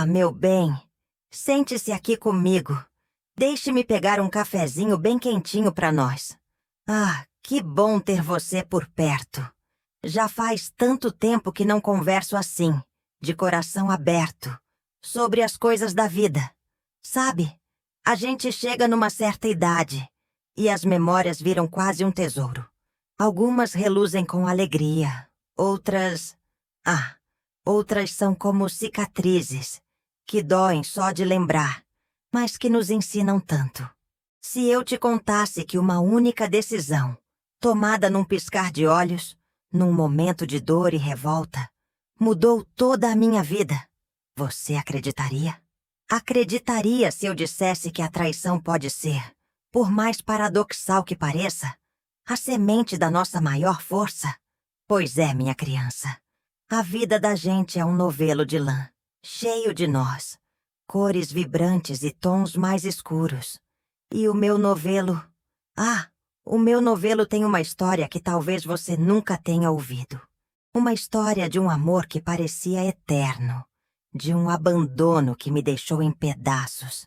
meu bem, sente-se aqui comigo. Deixe-me pegar um cafezinho bem quentinho para nós. Ah, que bom ter você por perto. Já faz tanto tempo que não converso assim, de coração aberto, sobre as coisas da vida. Sabe, a gente chega numa certa idade e as memórias viram quase um tesouro. Algumas reluzem com alegria, outras... outras são como cicatrizes, que doem só de lembrar, mas que nos ensinam tanto. Se eu te contasse que uma única decisão, tomada num piscar de olhos, num momento de dor e revolta, mudou toda a minha vida, você acreditaria? Acreditaria se eu dissesse que a traição pode ser, por mais paradoxal que pareça, a semente da nossa maior força? Pois é, minha criança. A vida da gente é um novelo de lã, cheio de nós, cores vibrantes e tons mais escuros. E o meu novelo... o meu novelo tem uma história que talvez você nunca tenha ouvido. Uma história de um amor que parecia eterno, de um abandono que me deixou em pedaços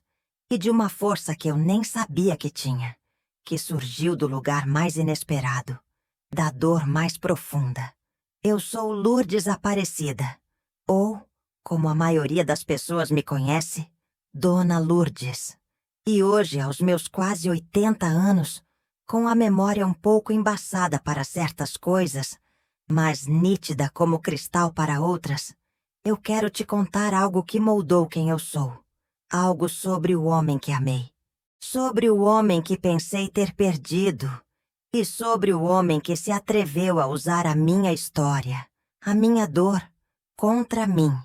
e de uma força que eu nem sabia que tinha, que surgiu do lugar mais inesperado, da dor mais profunda. Eu sou Lourdes Aparecida, ou, como a maioria das pessoas me conhece, Dona Lourdes. E hoje, aos meus quase 80 anos, com a memória um pouco embaçada para certas coisas, mas nítida como cristal para outras, eu quero te contar algo que moldou quem eu sou. Algo sobre o homem que amei. Sobre o homem que pensei ter perdido. E sobre o homem que se atreveu a usar a minha história, a minha dor, contra mim.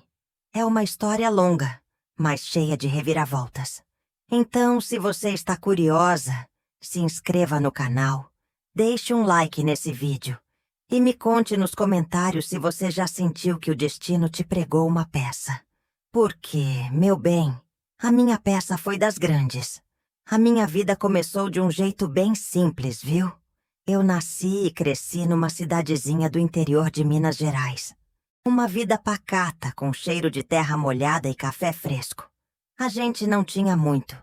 É uma história longa, mas cheia de reviravoltas. Então, se você está curiosa, se inscreva no canal, deixe um like nesse vídeo e me conte nos comentários se você já sentiu que o destino te pregou uma peça. Porque, meu bem, a minha peça foi das grandes. A minha vida começou de um jeito bem simples, viu? Eu nasci e cresci numa cidadezinha do interior de Minas Gerais. Uma vida pacata, com cheiro de terra molhada e café fresco. A gente não tinha muito,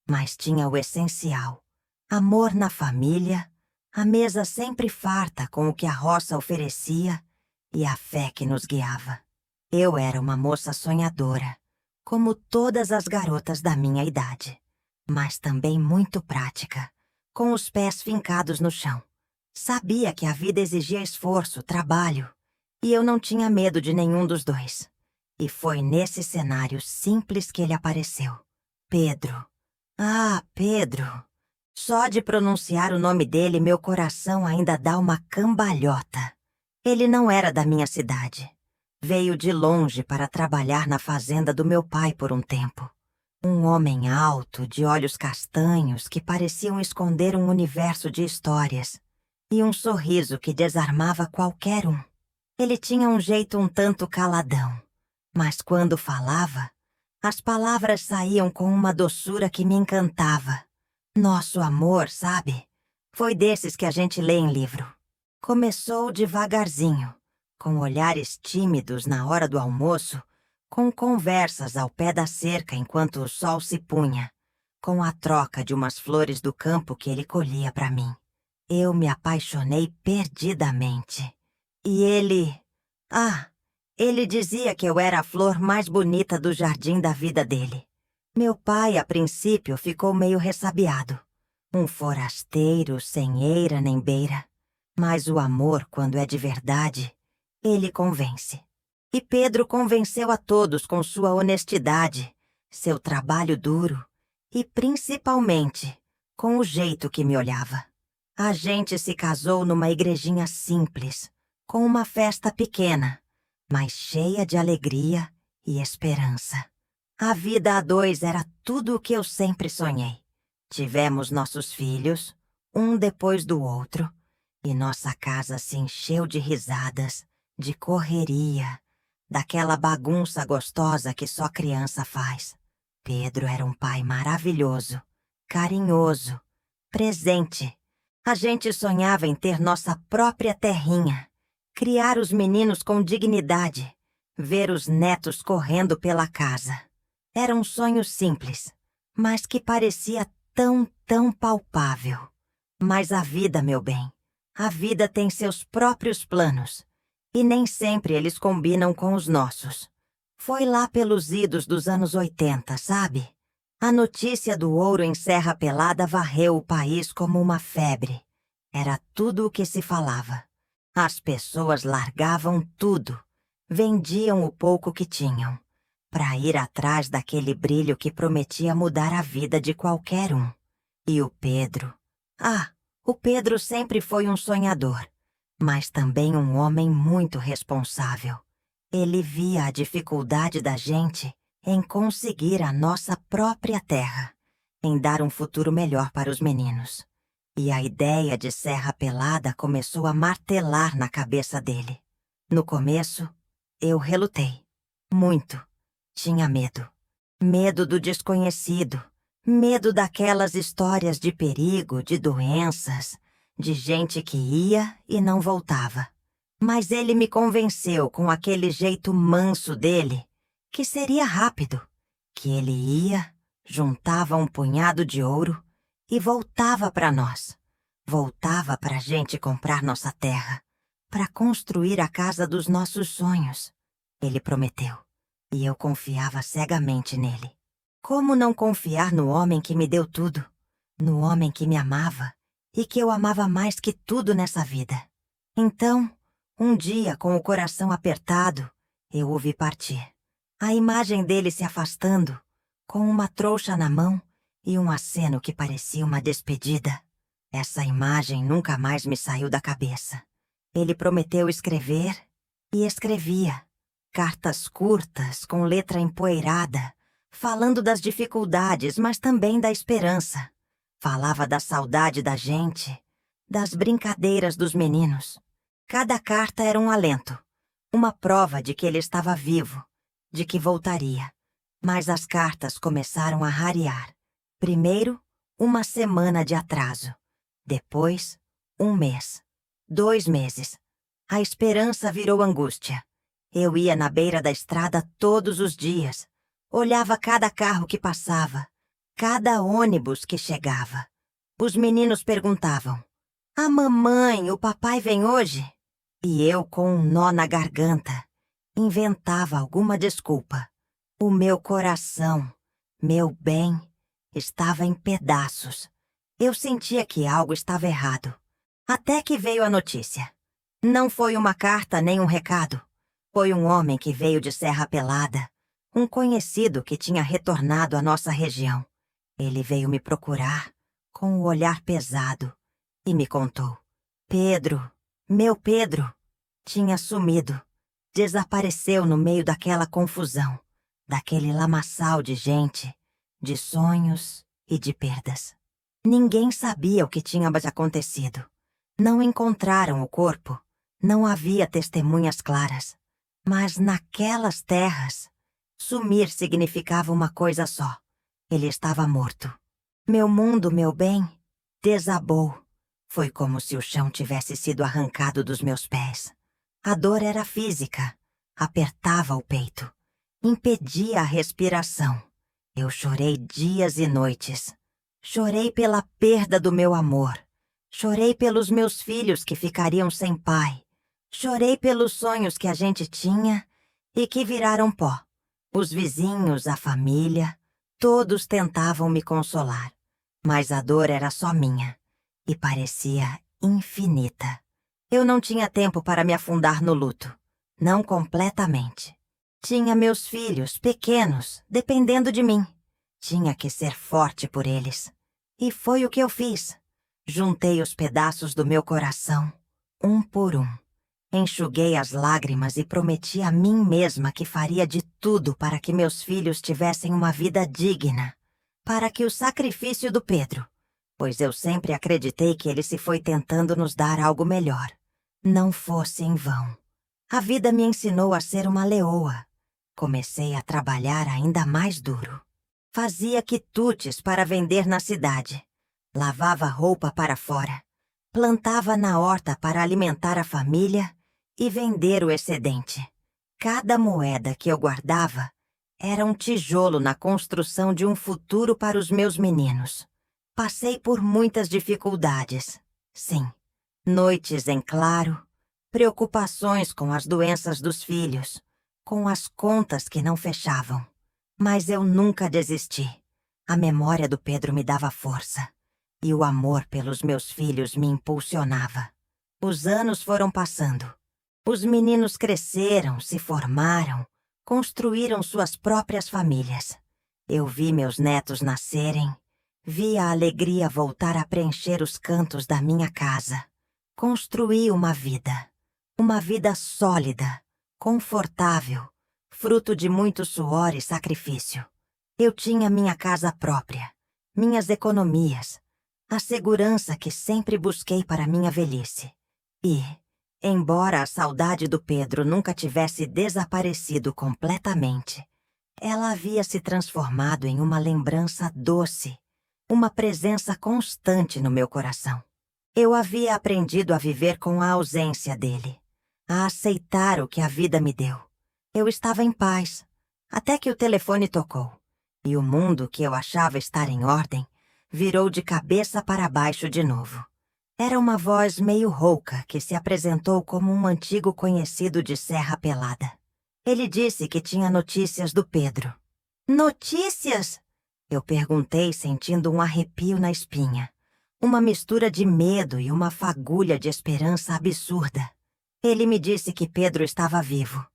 mas tinha o essencial. Amor na família, a mesa sempre farta com o que a roça oferecia e a fé que nos guiava. Eu era uma moça sonhadora, como todas as garotas da minha idade, mas também muito prática, com os pés fincados no chão. Sabia que a vida exigia esforço, trabalho, e eu não tinha medo de nenhum dos dois. E foi nesse cenário simples que ele apareceu. Pedro. Pedro. Só de pronunciar o nome dele, meu coração ainda dá uma cambalhota. Ele não era da minha cidade. Veio de longe para trabalhar na fazenda do meu pai por um tempo. Um homem alto, de olhos castanhos, que pareciam esconder um universo de histórias. E um sorriso que desarmava qualquer um. Ele tinha um jeito um tanto caladão, mas quando falava, as palavras saíam com uma doçura que me encantava. Nosso amor, sabe? Foi desses que a gente lê em livro. Começou devagarzinho, com olhares tímidos na hora do almoço, com conversas ao pé da cerca enquanto o sol se punha, com a troca de umas flores do campo que ele colhia para mim. Eu me apaixonei perdidamente. E ele... ele dizia que eu era a flor mais bonita do jardim da vida dele. Meu pai, a princípio, ficou meio ressabiado. Um forasteiro sem eira nem beira. Mas o amor, quando é de verdade, ele convence. E Pedro convenceu a todos com sua honestidade, seu trabalho duro e, principalmente, com o jeito que me olhava. A gente se casou numa igrejinha simples, com uma festa pequena, mas cheia de alegria e esperança. A vida a dois era tudo o que eu sempre sonhei. Tivemos nossos filhos, um depois do outro, e nossa casa se encheu de risadas, de correria, daquela bagunça gostosa que só criança faz. Pedro era um pai maravilhoso, carinhoso, presente. A gente sonhava em ter nossa própria terrinha, criar os meninos com dignidade, ver os netos correndo pela casa. Era um sonho simples, mas que parecia tão palpável. Mas a vida, meu bem, a vida tem seus próprios planos, e nem sempre eles combinam com os nossos. Foi lá pelos idos dos anos 80, sabe? A notícia do ouro em Serra Pelada varreu o país como uma febre. Era tudo o que se falava. As pessoas largavam tudo, vendiam o pouco que tinham, para ir atrás daquele brilho que prometia mudar a vida de qualquer um. E o Pedro? O Pedro sempre foi um sonhador, mas também um homem muito responsável. Ele via a dificuldade da gente em conseguir a nossa própria terra, em dar um futuro melhor para os meninos. E a ideia de Serra Pelada começou a martelar na cabeça dele. No começo, eu relutei. Muito. Tinha medo. Medo do desconhecido. Medo daquelas histórias de perigo, de doenças, de gente que ia e não voltava. Mas ele me convenceu com aquele jeito manso dele que seria rápido, que ele ia, juntava um punhado de ouro e voltava para nós. Voltava para a gente comprar nossa terra, para construir a casa dos nossos sonhos. Ele prometeu, e eu confiava cegamente nele. Como não confiar no homem que me deu tudo, no homem que me amava e que eu amava mais que tudo nessa vida? Então, um dia, com o coração apertado, eu o vi partir. A imagem dele se afastando, com uma trouxa na mão e um aceno que parecia uma despedida. Essa imagem nunca mais me saiu da cabeça. Ele prometeu escrever e escrevia. Cartas curtas, com letra empoeirada, falando das dificuldades, mas também da esperança. Falava da saudade da gente, das brincadeiras dos meninos. Cada carta era um alento, uma prova de que ele estava vivo, de que voltaria. Mas as cartas começaram a rarear. Primeiro, uma semana de atraso. Depois, 1 mês. 2 meses. A esperança virou angústia. Eu ia na beira da estrada todos os dias. Olhava cada carro que passava, cada ônibus que chegava. Os meninos perguntavam: "A mamãe, o papai vem hoje?" E eu, com um nó na garganta, inventava alguma desculpa. O meu coração, meu bem, estava em pedaços. Eu sentia que algo estava errado. Até que veio a notícia. Não foi uma carta nem um recado. Foi um homem que veio de Serra Pelada, um conhecido que tinha retornado à nossa região. Ele veio me procurar, com o olhar pesado, e me contou. Pedro, meu Pedro, tinha sumido. Desapareceu no meio daquela confusão, daquele lamaçal de gente, de sonhos e de perdas. Ninguém sabia o que tinha acontecido. Não encontraram o corpo. Não havia testemunhas claras. Mas naquelas terras, sumir significava uma coisa só. Ele estava morto. Meu mundo, meu bem, desabou. Foi como se o chão tivesse sido arrancado dos meus pés. A dor era física. Apertava o peito. Impedia a respiração. Eu chorei dias e noites. Chorei pela perda do meu amor. Chorei pelos meus filhos que ficariam sem pai. Chorei pelos sonhos que a gente tinha e que viraram pó. Os vizinhos, a família, todos tentavam me consolar. Mas a dor era só minha e parecia infinita. Eu não tinha tempo para me afundar no luto. Não completamente. Tinha meus filhos, pequenos, dependendo de mim. Tinha que ser forte por eles. E foi o que eu fiz. Juntei os pedaços do meu coração, um por um. Enxuguei as lágrimas e prometi a mim mesma que faria de tudo para que meus filhos tivessem uma vida digna. Para que o sacrifício do Pedro, pois eu sempre acreditei que ele se foi tentando nos dar algo melhor, não fosse em vão. A vida me ensinou a ser uma leoa. Comecei a trabalhar ainda mais duro. Fazia quitutes para vender na cidade. Lavava roupa para fora. Plantava na horta para alimentar a família e vender o excedente. Cada moeda que eu guardava Era um tijolo na construção de um futuro para os meus meninos. Passei por muitas dificuldades. Sim, noites em claro, preocupações com as doenças dos filhos, com as contas que não fechavam. Mas eu nunca desisti. A memória do Pedro me dava força, e o amor pelos meus filhos me impulsionava. Os anos foram passando. Os meninos cresceram, se formaram, construíram suas próprias famílias. Eu vi meus netos nascerem, vi a alegria voltar a preencher os cantos da minha casa. Construí uma vida sólida, confortável, fruto de muito suor e sacrifício. Eu tinha minha casa própria, minhas economias, a segurança que sempre busquei para minha velhice. E, embora a saudade do Pedro nunca tivesse desaparecido completamente, ela havia se transformado em uma lembrança doce, uma presença constante no meu coração. Eu havia aprendido a viver com a ausência dele, a aceitar o que a vida me deu. Eu estava em paz, até que o telefone tocou, e o mundo que eu achava estar em ordem virou de cabeça para baixo de novo. Era uma voz meio rouca que se apresentou como um antigo conhecido de Serra Pelada. Ele disse que tinha notícias do Pedro. Notícias? Eu perguntei, sentindo um arrepio na espinha. Uma mistura de medo e uma fagulha de esperança absurda. Ele me disse que Pedro estava vivo,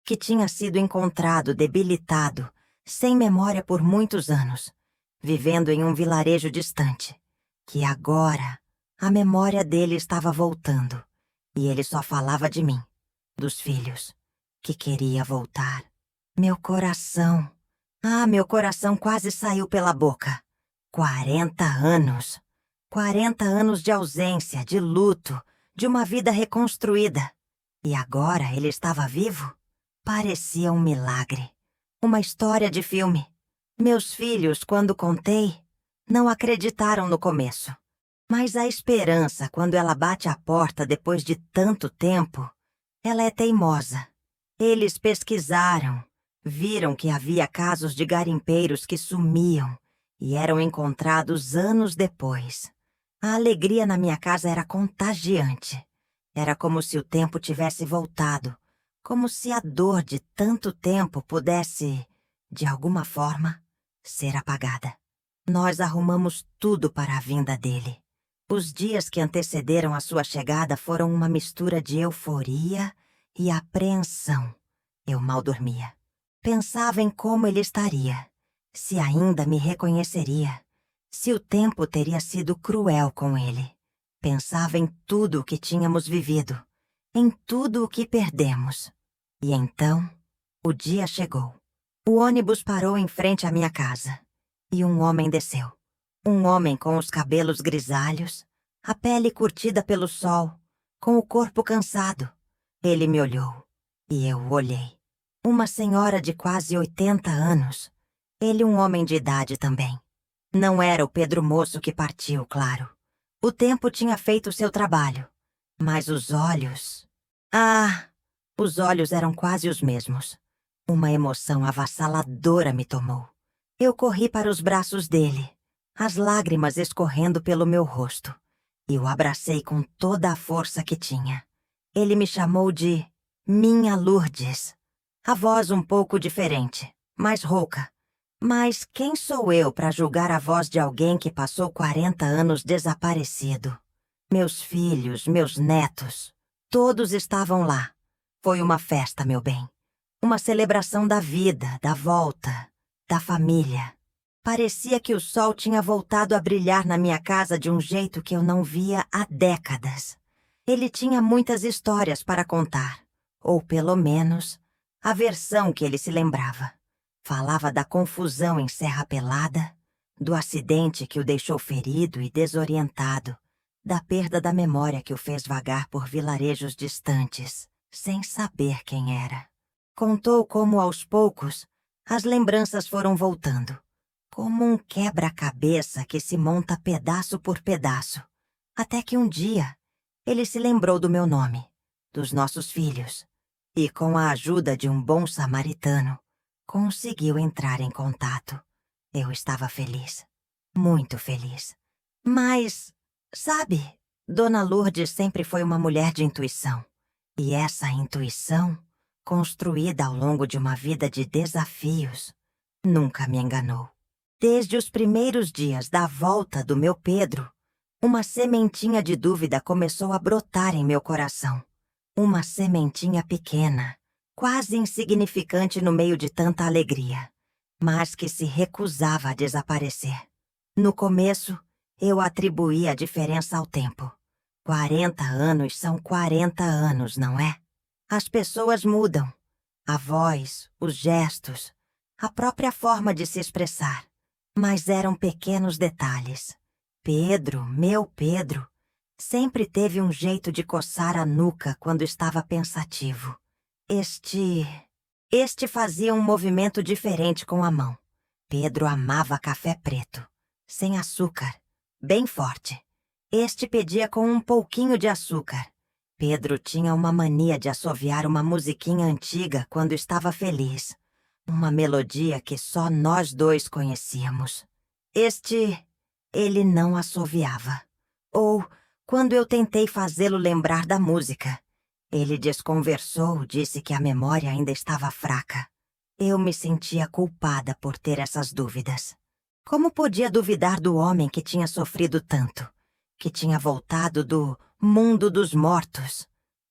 que tinha sido encontrado debilitado, sem memória por muitos anos, vivendo em um vilarejo distante, que agora a memória dele estava voltando, e ele só falava de mim, dos filhos, que queria voltar. Meu coração quase saiu pela boca. 40 anos. 40 anos de ausência, de luto, de uma vida reconstruída. E agora ele estava vivo? Parecia um milagre. Uma história de filme. Meus filhos, quando contei, não acreditaram no começo. Mas a esperança, quando ela bate à porta depois de tanto tempo, ela é teimosa. Eles pesquisaram, viram que havia casos de garimpeiros que sumiam e eram encontrados anos depois. A alegria na minha casa era contagiante. Era como se o tempo tivesse voltado, como se a dor de tanto tempo pudesse, de alguma forma, ser apagada. Nós arrumamos tudo para a vinda dele. Os dias que antecederam a sua chegada foram uma mistura de euforia e apreensão. Eu mal dormia. Pensava em como ele estaria, se ainda me reconheceria, se o tempo teria sido cruel com ele. Pensava em tudo o que tínhamos vivido, em tudo o que perdemos. E então, o dia chegou. O ônibus parou em frente à minha casa, e um homem desceu. Um homem com os cabelos grisalhos, a pele curtida pelo sol, com o corpo cansado. Ele me olhou, e eu o olhei. Uma senhora de quase 80 anos. Ele um homem de idade também. Não era o Pedro moço que partiu, claro. O tempo tinha feito seu trabalho. Mas os olhos... os olhos eram quase os mesmos. Uma emoção avassaladora me tomou. Eu corri para os braços dele, as lágrimas escorrendo pelo meu rosto, e o abracei com toda a força que tinha. Ele me chamou de Minha Lourdes. A voz um pouco diferente, mais rouca. Mas quem sou eu para julgar a voz de alguém que passou 40 anos desaparecido? Meus filhos, meus netos, todos estavam lá. Foi uma festa, meu bem. Uma celebração da vida, da volta, da família. Parecia que o sol tinha voltado a brilhar na minha casa de um jeito que eu não via há décadas. Ele tinha muitas histórias para contar, ou pelo menos, a versão que ele se lembrava. Falava da confusão em Serra Pelada, do acidente que o deixou ferido e desorientado, da perda da memória que o fez vagar por vilarejos distantes, sem saber quem era. Contou como, aos poucos, as lembranças foram voltando, como um quebra-cabeça que se monta pedaço por pedaço, até que um dia ele se lembrou do meu nome, dos nossos filhos, e com a ajuda de um bom samaritano, conseguiu entrar em contato. Eu estava feliz, muito feliz. Mas, sabe, Dona Lourdes sempre foi uma mulher de intuição. E essa intuição, construída ao longo de uma vida de desafios, nunca me enganou. Desde os primeiros dias da volta do meu Pedro, uma sementinha de dúvida começou a brotar em meu coração. Uma sementinha pequena, quase insignificante no meio de tanta alegria, mas que se recusava a desaparecer. No começo, eu atribuía a diferença ao tempo. 40 anos são 40 anos, não é? As pessoas mudam. A voz, os gestos, a própria forma de se expressar. Mas eram pequenos detalhes. Pedro, meu Pedro, sempre teve um jeito de coçar a nuca quando estava pensativo. Este fazia um movimento diferente com a mão. Pedro amava café preto, sem açúcar, bem forte. Este pedia com um pouquinho de açúcar. Pedro tinha uma mania de assoviar uma musiquinha antiga quando estava feliz. Uma melodia que só nós dois conhecíamos. Ele não assoviava. Ou, quando eu tentei fazê-lo lembrar da música, ele desconversou, disse que a memória ainda estava fraca. Eu me sentia culpada por ter essas dúvidas. Como podia duvidar do homem que tinha sofrido tanto? Que tinha voltado do mundo dos mortos?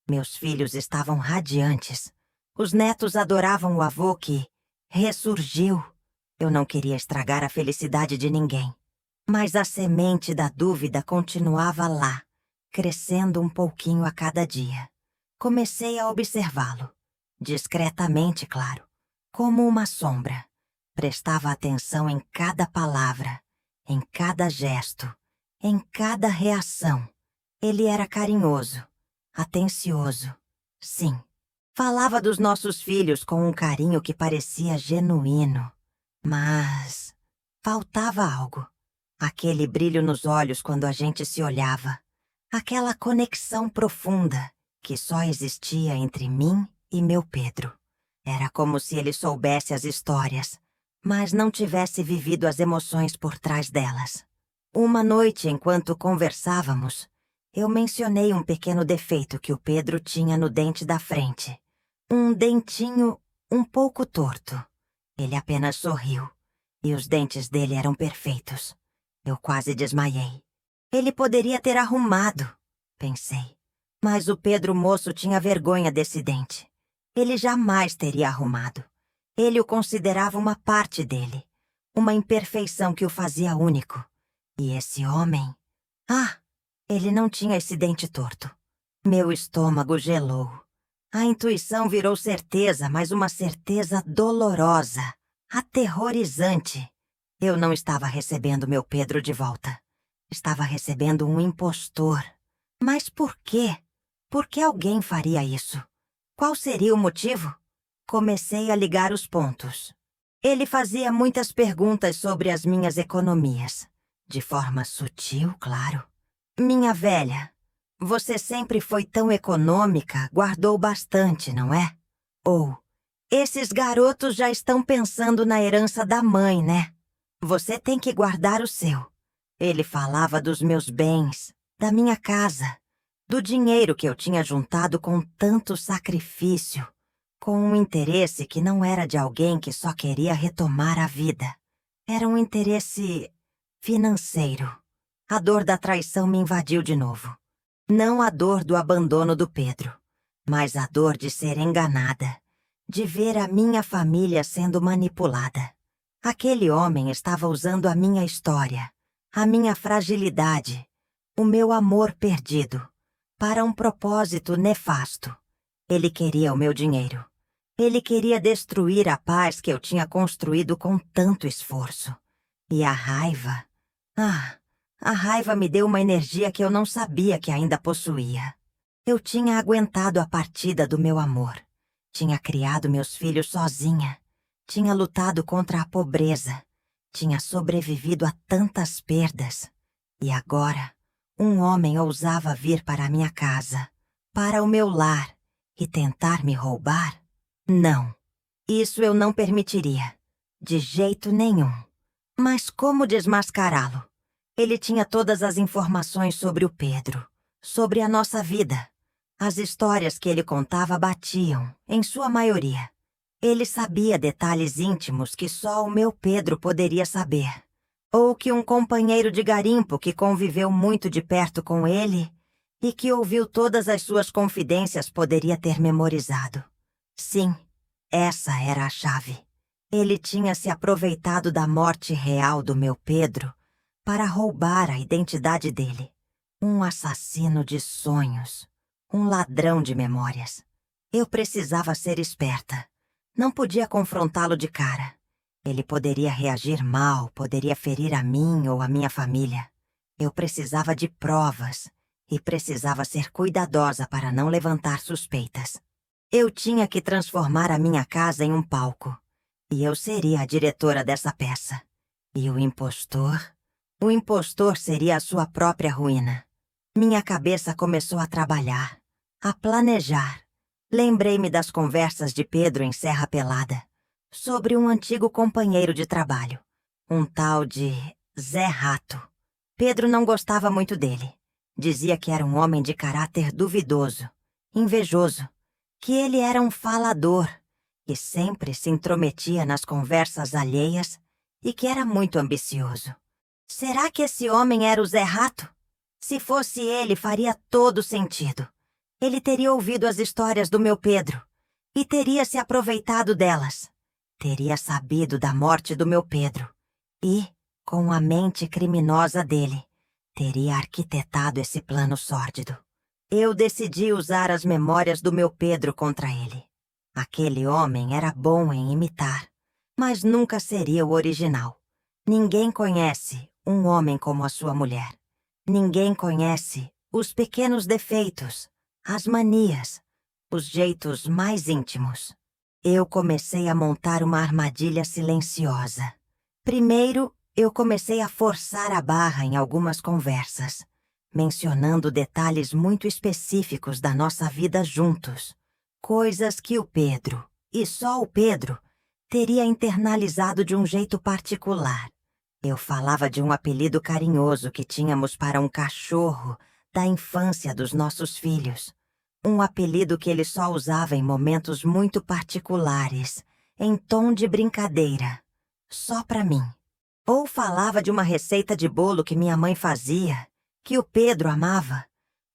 Meus filhos estavam radiantes. Os netos adoravam o avô que ressurgiu. Eu não queria estragar a felicidade de ninguém. Mas a semente da dúvida continuava lá, crescendo um pouquinho a cada dia. Comecei a observá-lo, discretamente, claro, como uma sombra. Prestava atenção em cada palavra, em cada gesto, em cada reação. Ele era carinhoso, atencioso, sim. Falava dos nossos filhos com um carinho que parecia genuíno. Mas faltava algo. Aquele brilho nos olhos quando a gente se olhava. Aquela conexão profunda que só existia entre mim e meu Pedro. Era como se ele soubesse as histórias, mas não tivesse vivido as emoções por trás delas. Uma noite, enquanto conversávamos, eu mencionei um pequeno defeito que o Pedro tinha no dente da frente. Um dentinho um pouco torto. Ele apenas sorriu, e os dentes dele eram perfeitos. Eu quase desmaiei. Ele poderia ter arrumado, pensei. Mas o Pedro moço tinha vergonha desse dente. Ele jamais teria arrumado. Ele o considerava uma parte dele, uma imperfeição que o fazia único. E esse homem... ele não tinha esse dente torto. Meu estômago gelou. A intuição virou certeza, mas uma certeza dolorosa, aterrorizante. Eu não estava recebendo meu Pedro de volta. Estava recebendo um impostor. Mas por quê? Por que alguém faria isso? Qual seria o motivo? Comecei a ligar os pontos. Ele fazia muitas perguntas sobre as minhas economias. De forma sutil, claro. Minha velha, você sempre foi tão econômica, guardou bastante, não é? Ou, esses garotos já estão pensando na herança da mãe, né? Você tem que guardar o seu. Ele falava dos meus bens, da minha casa, do dinheiro que eu tinha juntado com tanto sacrifício, com um interesse que não era de alguém que só queria retomar a vida. Era um interesse financeiro. A dor da traição me invadiu de novo. Não a dor do abandono do Pedro, mas a dor de ser enganada, de ver a minha família sendo manipulada. Aquele homem estava usando a minha história, a minha fragilidade, o meu amor perdido, para um propósito nefasto. Ele queria o meu dinheiro. Ele queria destruir a paz que eu tinha construído com tanto esforço. E a raiva... a raiva me deu uma energia que eu não sabia que ainda possuía. Eu tinha aguentado a partida do meu amor. Tinha criado meus filhos sozinha. Tinha lutado contra a pobreza. Tinha sobrevivido a tantas perdas. E agora, um homem ousava vir para a minha casa, para o meu lar, e tentar me roubar? Não. Isso eu não permitiria. De jeito nenhum. Mas como desmascará-lo? Ele tinha todas as informações sobre o Pedro, sobre a nossa vida. As histórias que ele contava batiam, em sua maioria. Ele sabia detalhes íntimos que só o meu Pedro poderia saber. Ou que um companheiro de garimpo que conviveu muito de perto com ele e que ouviu todas as suas confidências poderia ter memorizado. Sim, essa era a chave. Ele tinha se aproveitado da morte real do meu Pedro para roubar a identidade dele. Um assassino de sonhos, um ladrão de memórias. Eu precisava ser esperta. Não podia confrontá-lo de cara. Ele poderia reagir mal, poderia ferir a mim ou a minha família. Eu precisava de provas e precisava ser cuidadosa para não levantar suspeitas. Eu tinha que transformar a minha casa em um palco. E eu seria a diretora dessa peça. E o impostor? O impostor seria a sua própria ruína. Minha cabeça começou a trabalhar, a planejar. Lembrei-me das conversas de Pedro em Serra Pelada, sobre um antigo companheiro de trabalho, um tal de Zé Rato. Pedro não gostava muito dele. Dizia que era um homem de caráter duvidoso, invejoso, que ele era um falador, que sempre se intrometia nas conversas alheias e que era muito ambicioso. Será que esse homem era o Zé Rato? Se fosse ele, faria todo sentido. Ele teria ouvido as histórias do meu Pedro e teria se aproveitado delas. Teria sabido da morte do meu Pedro e, com a mente criminosa dele, teria arquitetado esse plano sórdido. Eu decidi usar as memórias do meu Pedro contra ele. Aquele homem era bom em imitar, mas nunca seria o original. Ninguém conhece um homem como a sua mulher. Ninguém conhece os pequenos defeitos, as manias, os jeitos mais íntimos. Eu comecei a montar uma armadilha silenciosa. Primeiro, eu comecei a forçar a barra em algumas conversas, mencionando detalhes muito específicos da nossa vida juntos. Coisas que o Pedro, e só o Pedro, teria internalizado de um jeito particular. Eu falava de um apelido carinhoso que tínhamos para um cachorro da infância dos nossos filhos. Um apelido que ele só usava em momentos muito particulares, em tom de brincadeira, só para mim. Ou falava de uma receita de bolo que minha mãe fazia, que o Pedro amava,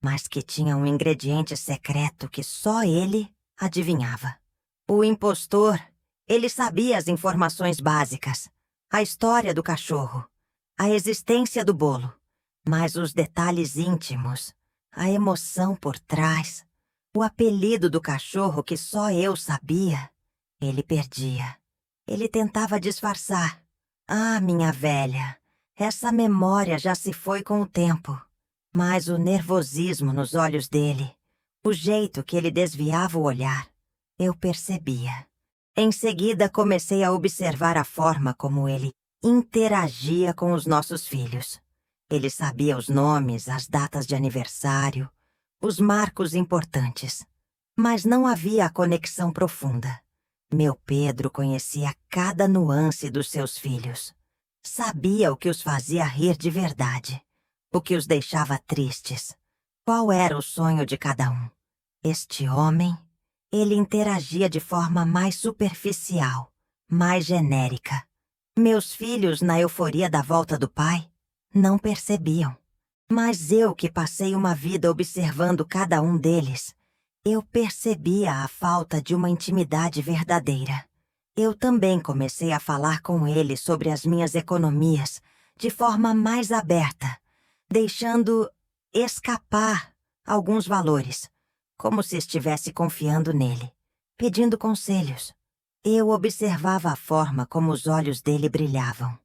mas que tinha um ingrediente secreto que só ele adivinhava. O impostor, ele sabia as informações básicas, a história do cachorro, a existência do bolo, mas os detalhes íntimos, a emoção por trás, o apelido do cachorro que só eu sabia, ele perdia. Ele tentava disfarçar. Ah, minha velha, essa memória já se foi com o tempo. Mas o nervosismo nos olhos dele, o jeito que ele desviava o olhar, eu percebia. Em seguida, comecei a observar a forma como ele interagia com os nossos filhos. Ele sabia os nomes, as datas de aniversário, os marcos importantes. Mas não havia a conexão profunda. Meu Pedro conhecia cada nuance dos seus filhos. Sabia o que os fazia rir de verdade, o que os deixava tristes. Qual era o sonho de cada um? Este homem, ele interagia de forma mais superficial, mais genérica. Meus filhos, na euforia da volta do pai, não percebiam. Mas eu, que passei uma vida observando cada um deles, eu percebia a falta de uma intimidade verdadeira. Eu também comecei a falar com ele sobre as minhas economias de forma mais aberta, deixando escapar alguns valores, como se estivesse confiando nele, pedindo conselhos. Eu observava a forma como os olhos dele brilhavam.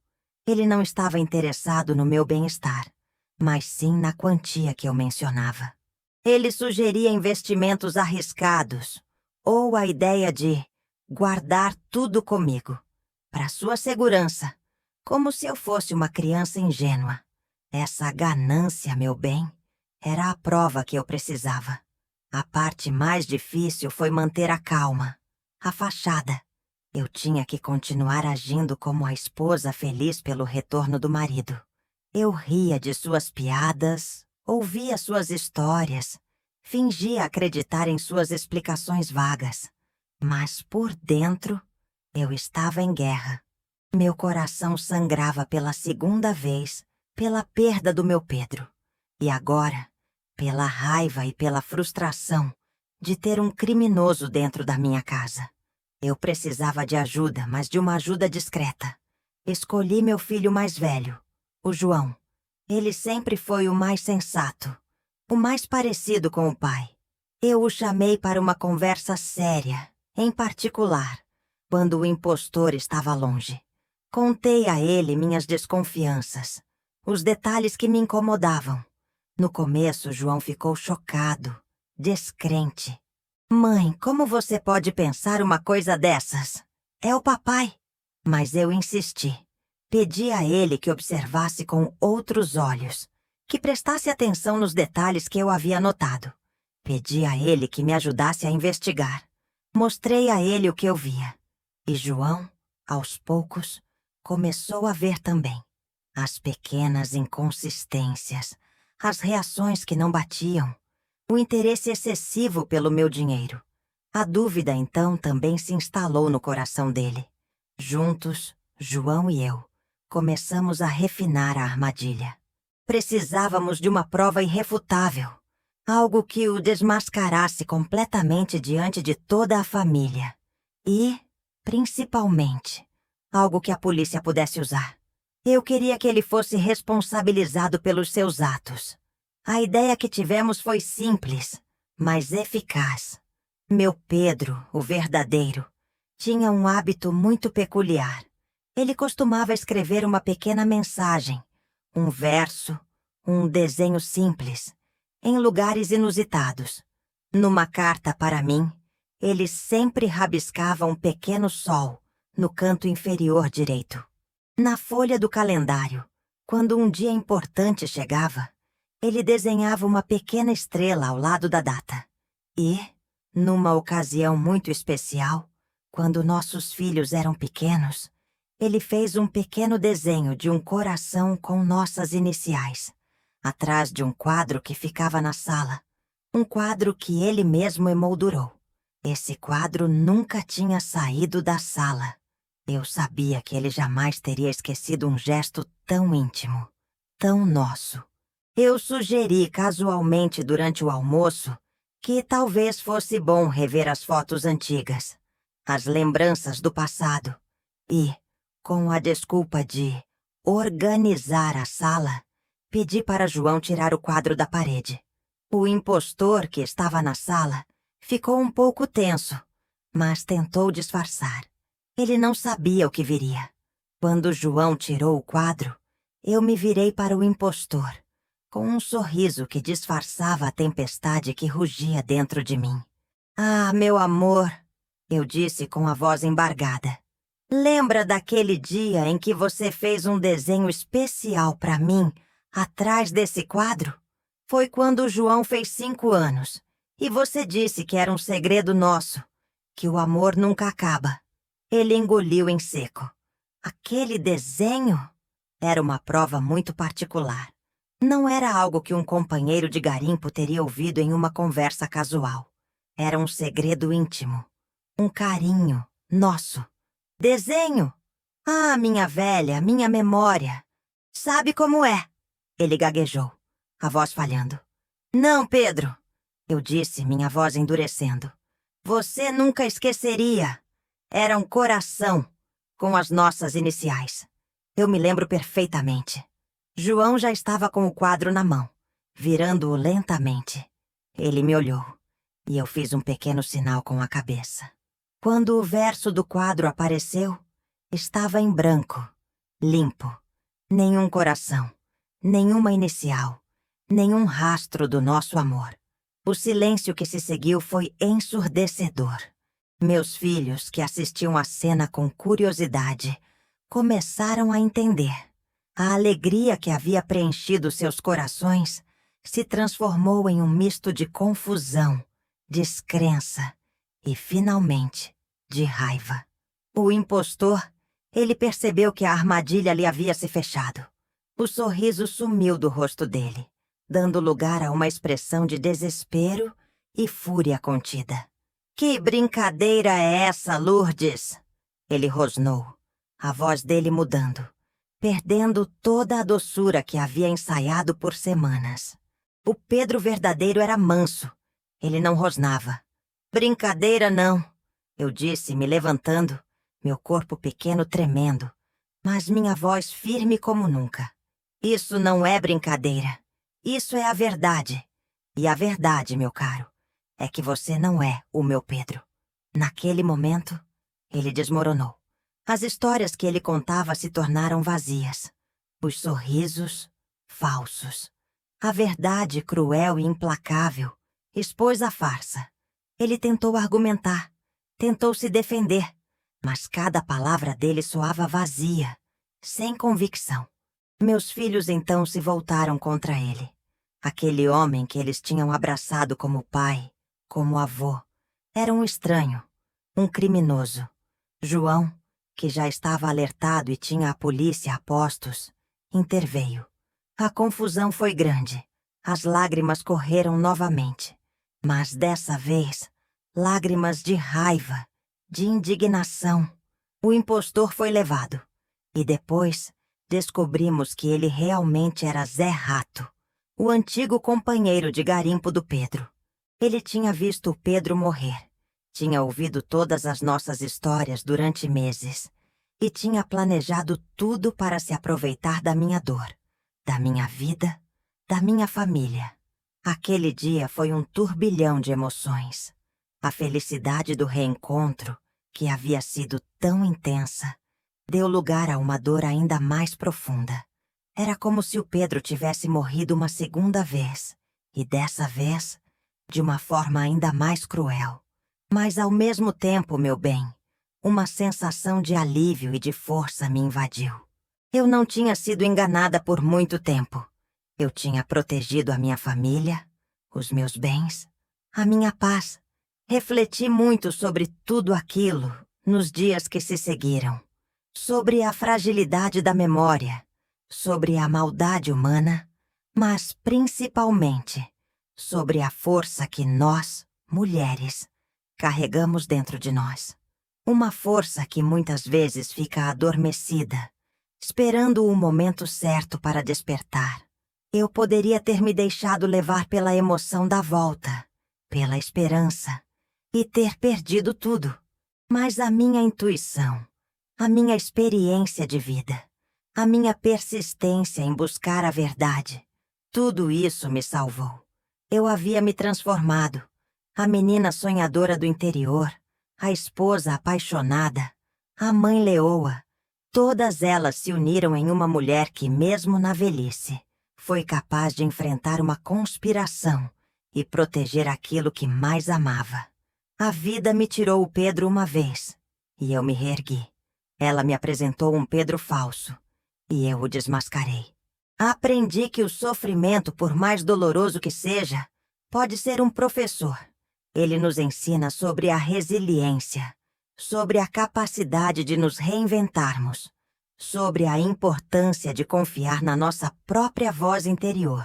Ele não estava interessado no meu bem-estar, mas sim na quantia que eu mencionava. Ele sugeria investimentos arriscados, ou a ideia de guardar tudo comigo, para sua segurança, como se eu fosse uma criança ingênua. Essa ganância, meu bem, era a prova que eu precisava. A parte mais difícil foi manter a calma, a fachada. Eu tinha que continuar agindo como a esposa feliz pelo retorno do marido. Eu ria de suas piadas, ouvia suas histórias, fingia acreditar em suas explicações vagas. Mas por dentro, eu estava em guerra. Meu coração sangrava pela segunda vez, pela perda do meu Pedro. E agora, pela raiva e pela frustração de ter um criminoso dentro da minha casa. Eu precisava de ajuda, mas de uma ajuda discreta. Escolhi meu filho mais velho, o João. Ele sempre foi o mais sensato, o mais parecido com o pai. Eu o chamei para uma conversa séria, em particular, quando o impostor estava longe. Contei a ele minhas desconfianças, os detalhes que me incomodavam. No começo, João ficou chocado, descrente. Mãe, como você pode pensar uma coisa dessas? É o papai. Mas eu insisti. Pedi a ele que observasse com outros olhos, que prestasse atenção nos detalhes que eu havia notado. Pedi a ele que me ajudasse a investigar. Mostrei a ele o que eu via. E João, aos poucos, começou a ver também. As pequenas inconsistências, as reações que não batiam, o interesse excessivo pelo meu dinheiro. A dúvida, então, também se instalou no coração dele. Juntos, João e eu, começamos a refinar a armadilha. Precisávamos de uma prova irrefutável, algo que o desmascarasse completamente diante de toda a família. E, principalmente, algo que a polícia pudesse usar. Eu queria que ele fosse responsabilizado pelos seus atos. A ideia que tivemos foi simples, mas eficaz. Meu Pedro, o verdadeiro, tinha um hábito muito peculiar. Ele costumava escrever uma pequena mensagem, um verso, um desenho simples, em lugares inusitados. Numa carta para mim, ele sempre rabiscava um pequeno sol no canto inferior direito. Na folha do calendário, quando um dia importante chegava, ele desenhava uma pequena estrela ao lado da data. E, numa ocasião muito especial, quando nossos filhos eram pequenos, ele fez um pequeno desenho de um coração com nossas iniciais, atrás de um quadro que ficava na sala, um quadro que ele mesmo emoldurou. Esse quadro nunca tinha saído da sala. Eu sabia que ele jamais teria esquecido um gesto tão íntimo, tão nosso. Eu sugeri casualmente durante o almoço que talvez fosse bom rever as fotos antigas, as lembranças do passado, e, com a desculpa de organizar a sala, pedi para João tirar o quadro da parede. O impostor que estava na sala ficou um pouco tenso, mas tentou disfarçar. Ele não sabia o que viria. Quando João tirou o quadro, eu me virei para o impostor, com um sorriso que disfarçava a tempestade que rugia dentro de mim. Ah, meu amor, eu disse com a voz embargada. Lembra daquele dia em que você fez um desenho especial para mim, atrás desse quadro? Foi quando o João fez 5 anos, e você disse que era um segredo nosso, que o amor nunca acaba. Ele engoliu em seco. Aquele desenho era uma prova muito particular. Não era algo que um companheiro de garimpo teria ouvido em uma conversa casual. Era um segredo íntimo. Um carinho nosso. Desenho! Ah, minha velha, minha memória. Sabe como é? Ele gaguejou, a voz falhando. Não, Pedro, eu disse, minha voz endurecendo. Você nunca esqueceria. Era um coração, com as nossas iniciais. Eu me lembro perfeitamente. João já estava com o quadro na mão, virando-o lentamente. Ele me olhou, e eu fiz um pequeno sinal com a cabeça. Quando o verso do quadro apareceu, estava em branco, limpo. Nenhum coração, nenhuma inicial, nenhum rastro do nosso amor. O silêncio que se seguiu foi ensurdecedor. Meus filhos, que assistiam à cena com curiosidade, começaram a entender. A alegria que havia preenchido seus corações se transformou em um misto de confusão, descrença e, finalmente, de raiva. O impostor, ele percebeu que a armadilha lhe havia se fechado. O sorriso sumiu do rosto dele, dando lugar a uma expressão de desespero e fúria contida. Que brincadeira é essa, Lourdes? Ele rosnou, a voz dele mudando, perdendo toda a doçura que havia ensaiado por semanas. O Pedro verdadeiro era manso. Ele não rosnava. Brincadeira não, eu disse, me levantando, meu corpo pequeno tremendo, mas minha voz firme como nunca. Isso não é brincadeira. Isso é a verdade. E a verdade, meu caro, é que você não é o meu Pedro. Naquele momento, ele desmoronou. As histórias que ele contava se tornaram vazias. Os sorrisos, falsos. A verdade cruel e implacável expôs a farsa. Ele tentou argumentar, tentou se defender, mas cada palavra dele soava vazia, sem convicção. Meus filhos então se voltaram contra ele. Aquele homem que eles tinham abraçado como pai, como avô, era um estranho, um criminoso. João, que já estava alertado e tinha a polícia a postos, interveio. A confusão foi grande. As lágrimas correram novamente. Mas dessa vez, lágrimas de raiva, de indignação. O impostor foi levado. E depois, descobrimos que ele realmente era Zé Rato, o antigo companheiro de garimpo do Pedro. Ele tinha visto o Pedro morrer, tinha ouvido todas as nossas histórias durante meses e tinha planejado tudo para se aproveitar da minha dor, da minha vida, da minha família. Aquele dia foi um turbilhão de emoções. A felicidade do reencontro, que havia sido tão intensa, deu lugar a uma dor ainda mais profunda. Era como se o Pedro tivesse morrido uma segunda vez, e dessa vez, de uma forma ainda mais cruel. Mas ao mesmo tempo, meu bem, uma sensação de alívio e de força me invadiu. Eu não tinha sido enganada por muito tempo. Eu tinha protegido a minha família, os meus bens, a minha paz. Refleti muito sobre tudo aquilo nos dias que se seguiram. Sobre a fragilidade da memória, sobre a maldade humana, mas principalmente sobre a força que nós, mulheres, carregamos dentro de nós. Uma força que muitas vezes fica adormecida, esperando o momento certo para despertar. Eu poderia ter me deixado levar pela emoção da volta, pela esperança, e ter perdido tudo. Mas a minha intuição, a minha experiência de vida, a minha persistência em buscar a verdade, tudo isso me salvou. Eu havia me transformado, a menina sonhadora do interior, a esposa apaixonada, a mãe leoa. Todas elas se uniram em uma mulher que, mesmo na velhice, foi capaz de enfrentar uma conspiração e proteger aquilo que mais amava. A vida me tirou o Pedro uma vez, e eu me reergui. Ela me apresentou um Pedro falso, e eu o desmascarei. Aprendi que o sofrimento, por mais doloroso que seja, pode ser um professor. Ele nos ensina sobre a resiliência, sobre a capacidade de nos reinventarmos, sobre a importância de confiar na nossa própria voz interior,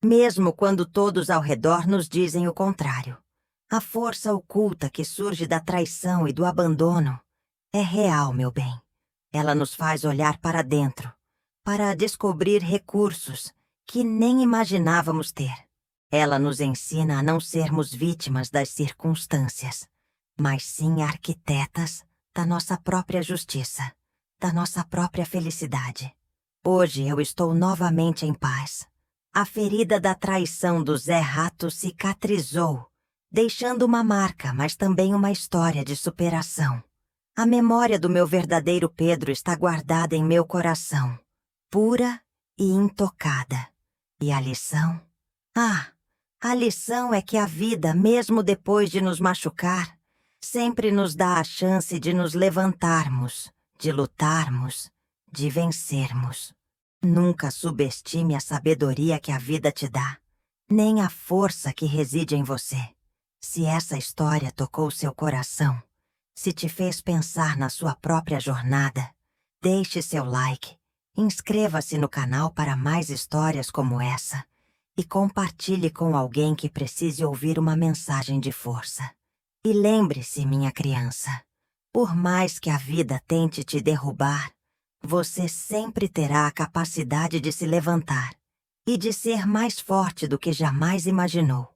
mesmo quando todos ao redor nos dizem o contrário. A força oculta que surge da traição e do abandono é real, meu bem. Ela nos faz olhar para dentro, para descobrir recursos que nem imaginávamos ter. Ela nos ensina a não sermos vítimas das circunstâncias, mas sim arquitetas da nossa própria justiça, da nossa própria felicidade. Hoje eu estou novamente em paz. A ferida da traição do Zé Rato cicatrizou, deixando uma marca, mas também uma história de superação. A memória do meu verdadeiro Pedro está guardada em meu coração, pura e intocada. E a lição? A lição é que a vida, mesmo depois de nos machucar, sempre nos dá a chance de nos levantarmos, de lutarmos, de vencermos. Nunca subestime a sabedoria que a vida te dá, nem a força que reside em você. Se essa história tocou seu coração, Se te fez pensar na sua própria jornada, deixe seu like, inscreva-se no canal para mais histórias como essa e compartilhe com alguém que precise ouvir uma mensagem de força. E lembre-se, minha criança, por mais que a vida tente te derrubar, você sempre terá a capacidade de se levantar e de ser mais forte do que jamais imaginou.